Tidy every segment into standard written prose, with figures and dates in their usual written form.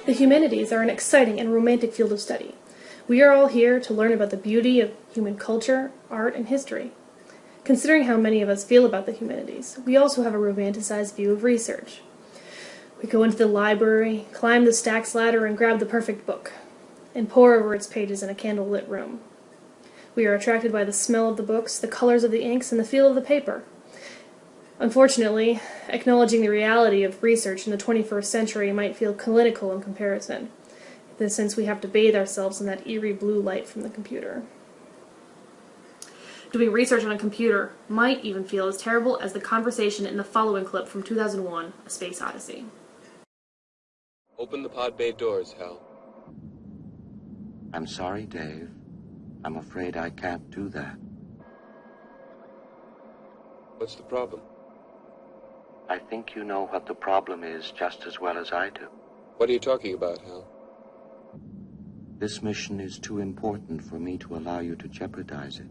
The humanities are an exciting and romantic field of study. We are all here to learn about the beauty of human culture, art, and history. Considering how many of us feel about the humanities, we also have a romanticized view of research. We go into the library, climb the stacks ladder, and grab the perfect book, and pore over its pages in a candlelit room. We are attracted by the smell of the books, the colors of the inks, and the feel of the paper. Unfortunately, acknowledging the reality of research in the 21st century might feel clinical in comparison, since we have to bathe ourselves in that eerie blue light from the computer. Doing research on a computer might even feel as terrible as the conversation in the following clip from 2001, A Space Odyssey. Open the pod bay doors, Hal. I'm sorry, Dave. I'm afraid I can't do that. What's the problem? I think you know what the problem is just as well as I do. What are you talking about, Hal? This mission is too important for me to allow you to jeopardize it.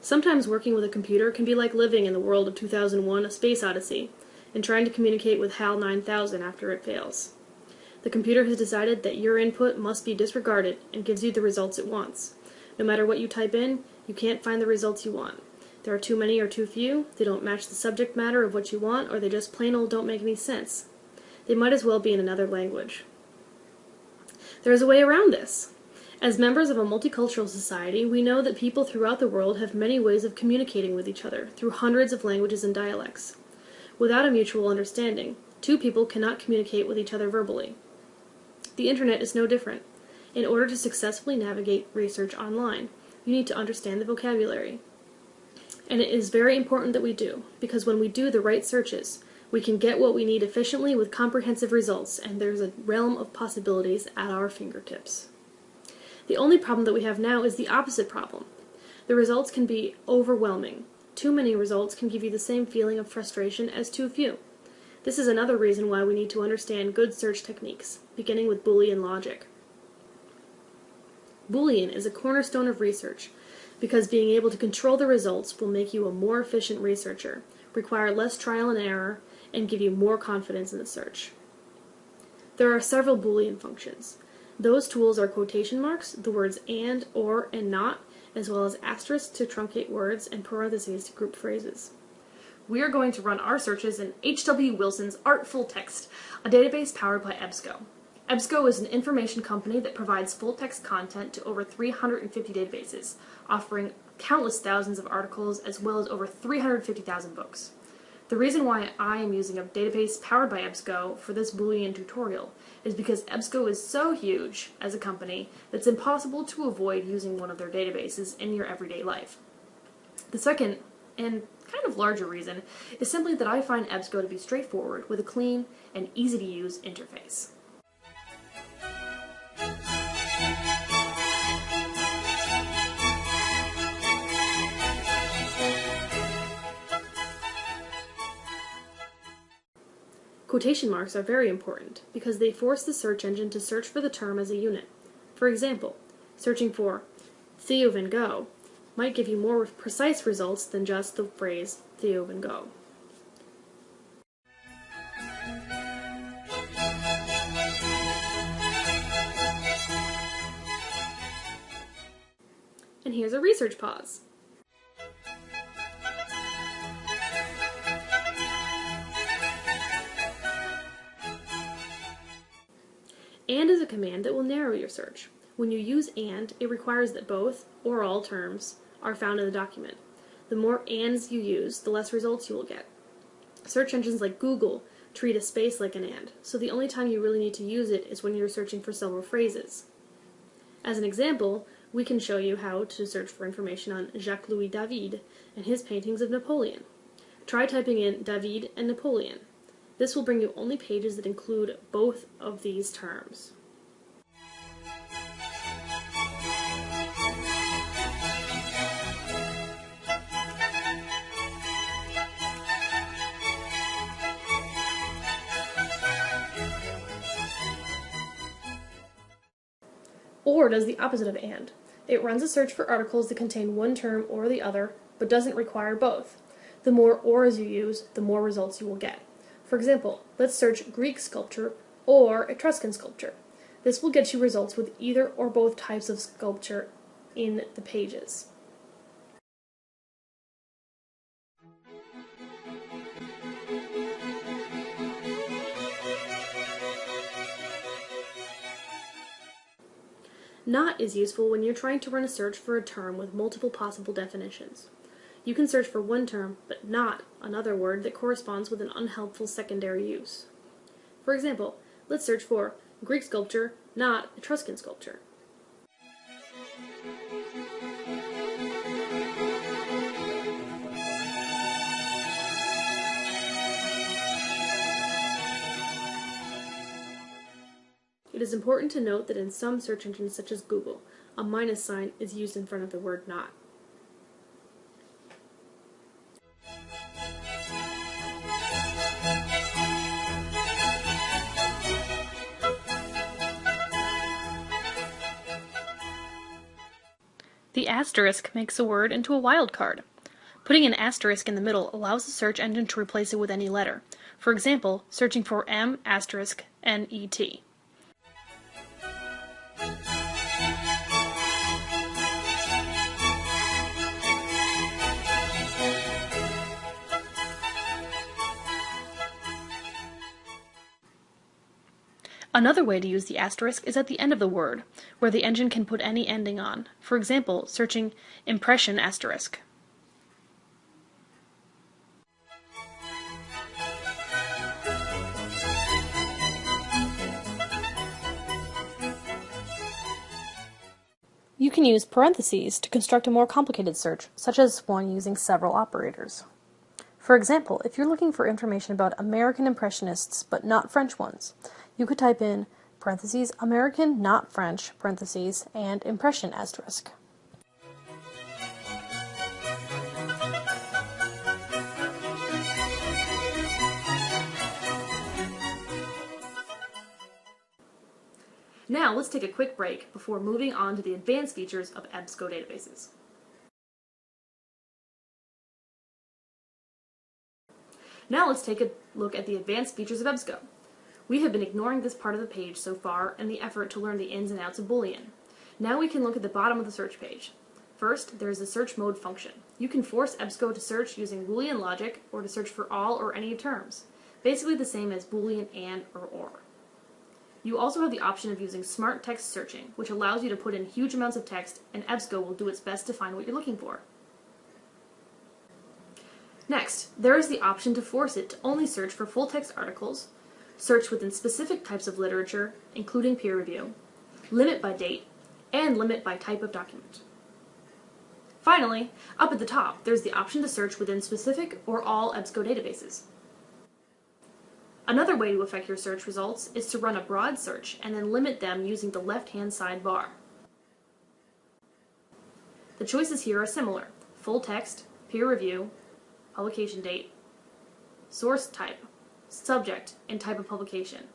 Sometimes working with a computer can be like living in the world of 2001, A Space Odyssey, and trying to communicate with HAL 9000 after it fails. The computer has decided that your input must be disregarded and gives you the results it wants. No matter what you type in, you can't find the results you want. There are too many or too few, they don't match the subject matter of what you want, or they just plain old don't make any sense. They might as well be in another language. There is a way around this. As members of a multicultural society, we know that people throughout the world have many ways of communicating with each other through hundreds of languages and dialects. Without a mutual understanding, two people cannot communicate with each other verbally. The internet is no different. In order to successfully navigate research online, you need to understand the vocabulary. And it is very important that we do, because when we do the right searches, we can get what we need efficiently with comprehensive results, and there's a realm of possibilities at our fingertips. The only problem that we have now is the opposite problem. The results can be overwhelming. Too many results can give you the same feeling of frustration as too few. This is another reason why we need to understand good search techniques, beginning with Boolean logic. Boolean is a cornerstone of research, because being able to control the results will make you a more efficient researcher, require less trial and error, and give you more confidence in the search. There are several Boolean functions. Those tools are quotation marks, the words and, or, and not, as well as asterisks to truncate words and parentheses to group phrases. We are going to run our searches in H.W. Wilson's Artful Text, a database powered by EBSCO. EBSCO is an information company that provides full-text content to over 350 databases, offering countless thousands of articles as well as over 350,000 books. The reason why I am using a database powered by EBSCO for this Boolean tutorial is because EBSCO is so huge as a company that it's impossible to avoid using one of their databases in your everyday life. The second, and kind of larger reason, is simply that I find EBSCO to be straightforward with a clean and easy-to-use interface. Quotation marks are very important because they force the search engine to search for the term as a unit. For example, searching for Theo Van Gogh might give you more precise results than just the phrase Theo Van Gogh. And here's a research pause. And is a command that will narrow your search. When you use and, it requires that both, or all terms, are found in the document. The more ands you use, the less results you will get. Search engines like Google treat a space like an and, so the only time you really need to use it is when you're searching for several phrases. As an example, we can show you how to search for information on Jacques-Louis David and his paintings of Napoleon. Try typing in David and Napoleon. This will bring you only pages that include both of these terms. Or does the opposite of and. It runs a search for articles that contain one term or the other, but doesn't require both. The more ORs you use, the more results you will get. For example, let's search Greek sculpture or Etruscan sculpture. This will get you results with either or both types of sculpture in the pages. Not is useful when you're trying to run a search for a term with multiple possible definitions. You can search for one term, but not another word that corresponds with an unhelpful secondary use. For example, let's search for Greek sculpture, not Etruscan sculpture. It is important to note that in some search engines such as Google, a minus sign is used in front of the word not. The asterisk makes a word into a wildcard. Putting an asterisk in the middle allows the search engine to replace it with any letter. For example, searching for M*NET. Another way to use the asterisk is at the end of the word, where the engine can put any ending on. For example, searching impression*. You can use parentheses to construct a more complicated search, such as one using several operators. For example, if you're looking for information about American Impressionists, but not French ones, you could type in parentheses American, not French, parentheses, and impression*. Now let's take a quick break before moving on to the advanced features of EBSCO databases. Now let's take a look at the advanced features of EBSCO. We have been ignoring this part of the page so far in the effort to learn the ins and outs of Boolean. Now we can look at the bottom of the search page. First, there is the search mode function. You can force EBSCO to search using Boolean logic or to search for all or any terms, basically the same as Boolean and or. You also have the option of using smart text searching, which allows you to put in huge amounts of text and EBSCO will do its best to find what you're looking for. Next, there is the option to force it to only search for full-text articles, search within specific types of literature, including peer review, limit by date, and limit by type of document. Finally, up at the top, there's the option to search within specific or all EBSCO databases. Another way to affect your search results is to run a broad search and then limit them using the left-hand side bar. The choices here are similar: full text, peer review, publication date, source type, subject, and type of publication.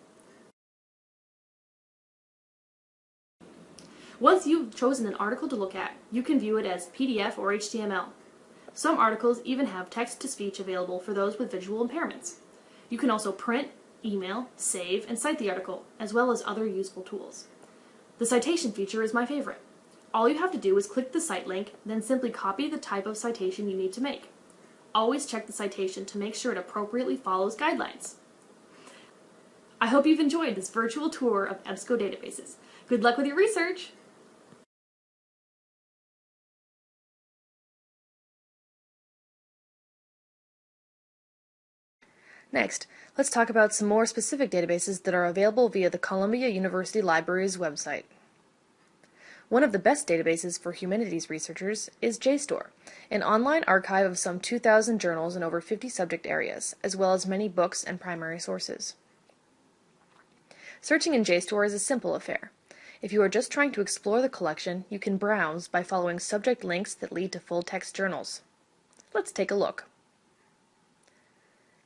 Once you've chosen an article to look at, you can view it as PDF or HTML. Some articles even have text-to-speech available for those with visual impairments. You can also print, email, save, and cite the article, as well as other useful tools. The citation feature is my favorite. All you have to do is click the cite link, then simply copy the type of citation you need to make. Always check the citation to make sure it appropriately follows guidelines. I hope you've enjoyed this virtual tour of EBSCO databases. Good luck with your research! Next, let's talk about some more specific databases that are available via the Columbia University Library's website. One of the best databases for humanities researchers is JSTOR, an online archive of some 2,000 journals in over 50 subject areas, as well as many books and primary sources. Searching in JSTOR is a simple affair. If you are just trying to explore the collection, you can browse by following subject links that lead to full-text journals. Let's take a look.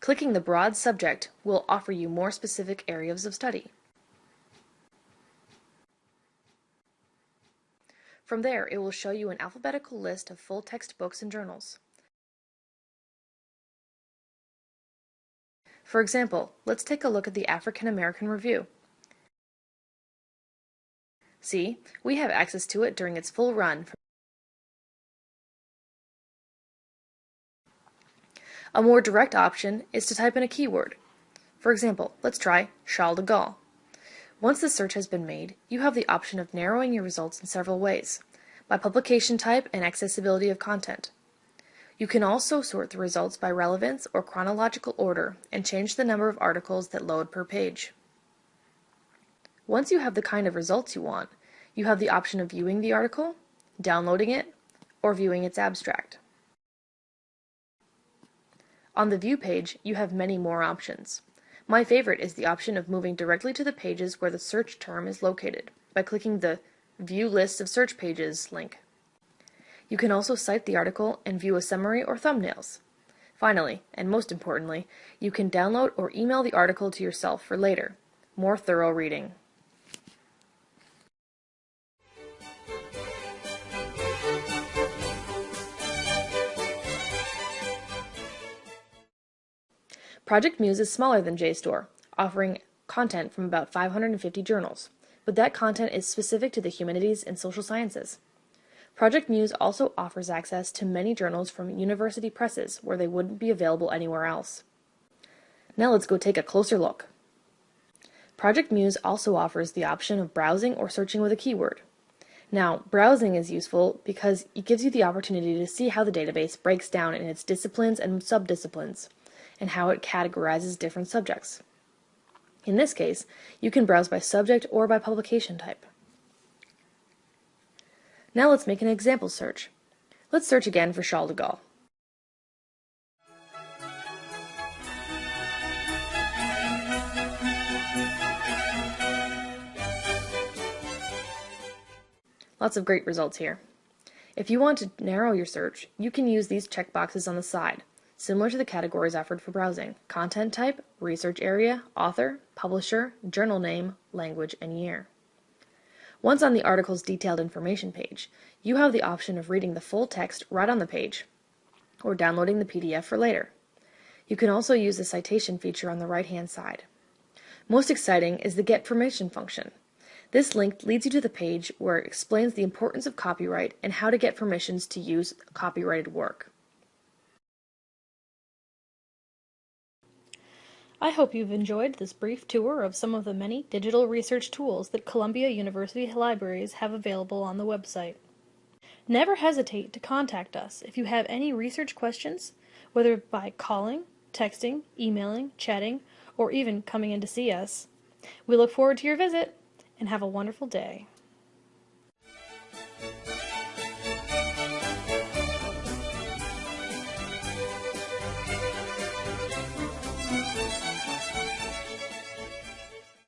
Clicking the broad subject will offer you more specific areas of study. From there, it will show you an alphabetical list of full-text books and journals. For example, let's take a look at the African American Review. See, we have access to it during its full run. A more direct option is to type in a keyword. For example, let's try Charles de Gaulle. Once the search has been made, you have the option of narrowing your results in several ways, by publication type and accessibility of content. You can also sort the results by relevance or chronological order and change the number of articles that load per page. Once you have the kind of results you want, you have the option of viewing the article, downloading it, or viewing its abstract. On the View page, you have many more options. My favorite is the option of moving directly to the pages where the search term is located by clicking the View List of Search Pages link. You can also cite the article and view a summary or thumbnails. Finally, and most importantly, you can download or email the article to yourself for later, more thorough reading. Project MUSE is smaller than JSTOR, offering content from about 550 journals, but that content is specific to the humanities and social sciences. Project MUSE also offers access to many journals from university presses where they wouldn't be available anywhere else. Now let's go take a closer look. Project MUSE also offers the option of browsing or searching with a keyword. Now, browsing is useful because it gives you the opportunity to see how the database breaks down in its disciplines and subdisciplines, and how it categorizes different subjects. In this case, you can browse by subject or by publication type. Now let's make an example search. Let's search again for Charles de Gaulle. Lots of great results here. If you want to narrow your search, you can use these checkboxes on the side, similar to the categories offered for browsing: content type, research area, author, publisher, journal name, language, and year. Once on the article's detailed information page, you have the option of reading the full text right on the page, or downloading the PDF for later. You can also use the citation feature on the right-hand side. Most exciting is the Get Permission function. This link leads you to the page where it explains the importance of copyright and how to get permissions to use copyrighted work. I hope you've enjoyed this brief tour of some of the many digital research tools that Columbia University libraries have available on the website. Never hesitate to contact us if you have any research questions, whether by calling, texting, emailing, chatting, or even coming in to see us. We look forward to your visit, and have a wonderful day.